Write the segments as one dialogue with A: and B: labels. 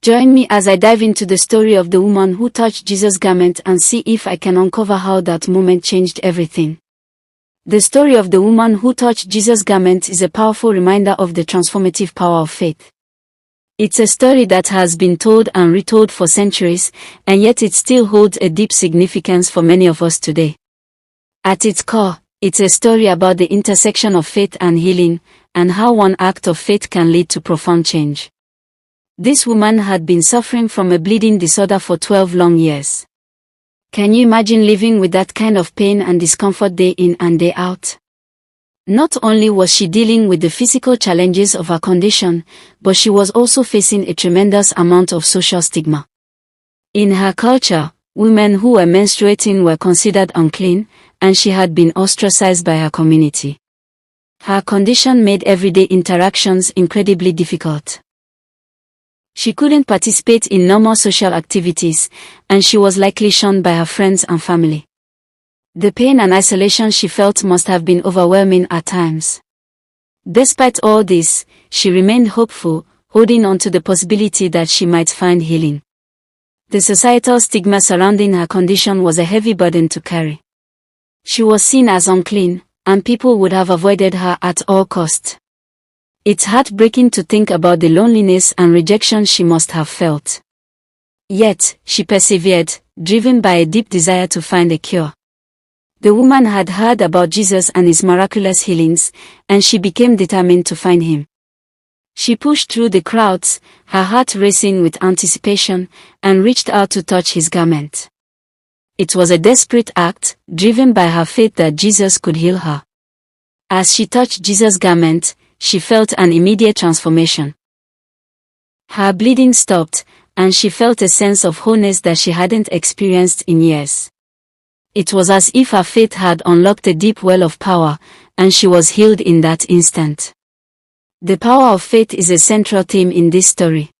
A: Join me as I dive into the story of the woman who touched Jesus' garment and see if I can uncover how that moment changed everything. The story of the woman who touched Jesus' garment is a powerful reminder of the transformative power of faith. It's a story that has been told and retold for centuries, and yet it still holds a deep significance for many of us today. At its core, it's a story about the intersection of faith and healing, and how one act of faith can lead to profound change. This woman had been suffering from a bleeding disorder for 12 long years. Can you imagine living with that kind of pain and discomfort day in and day out? Not only was she dealing with the physical challenges of her condition, but she was also facing a tremendous amount of social stigma. In her culture, women who were menstruating were considered unclean, and she had been ostracized by her community. Her condition made everyday interactions incredibly difficult. She couldn't participate in normal social activities, and she was likely shunned by her friends and family. The pain and isolation she felt must have been overwhelming at times. Despite all this, she remained hopeful, holding on to the possibility that she might find healing. The societal stigma surrounding her condition was a heavy burden to carry. She was seen as unclean, and people would have avoided her at all costs. It's heartbreaking to think about the loneliness and rejection she must have felt. Yet, she persevered, driven by a deep desire to find a cure. The woman had heard about Jesus and his miraculous healings, and she became determined to find him. She pushed through the crowds, her heart racing with anticipation, and reached out to touch his garment. It was a desperate act, driven by her faith that Jesus could heal her. As she touched Jesus' garment, she felt an immediate transformation. Her bleeding stopped, and she felt a sense of wholeness that she hadn't experienced in years. It was as if her faith had unlocked a deep well of power, and she was healed in that instant. The power of faith is a central theme in this story.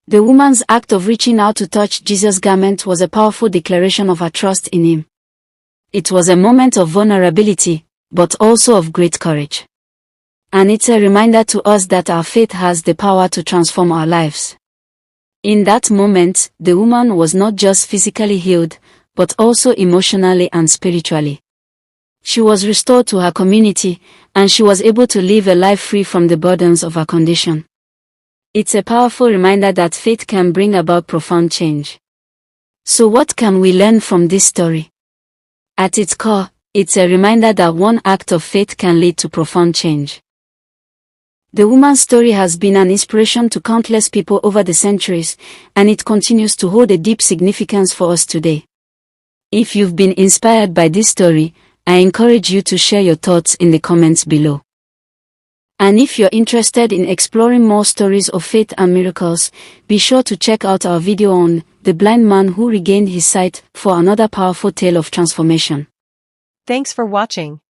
A: The woman's act of reaching out to touch Jesus' garment was a powerful declaration of her trust in him. It was a moment of vulnerability, but also of great courage. And it's a reminder to us that our faith has the power to transform our lives. In that moment, the woman was not just physically healed, but also emotionally and spiritually. She was restored to her community, and she was able to live a life free from the burdens of her condition. It's a powerful reminder that faith can bring about profound change. So what can we learn from this story? At its core, it's a reminder that one act of faith can lead to profound change. The woman's story has been an inspiration to countless people over the centuries, and it continues to hold a deep significance for us today. If you've been inspired by this story, I encourage you to share your thoughts in the comments below. And if you're interested in exploring more stories of faith and miracles, be sure to check out our video on The Blind Man Who Regained His Sight for another powerful tale of transformation.
B: Thanks for watching.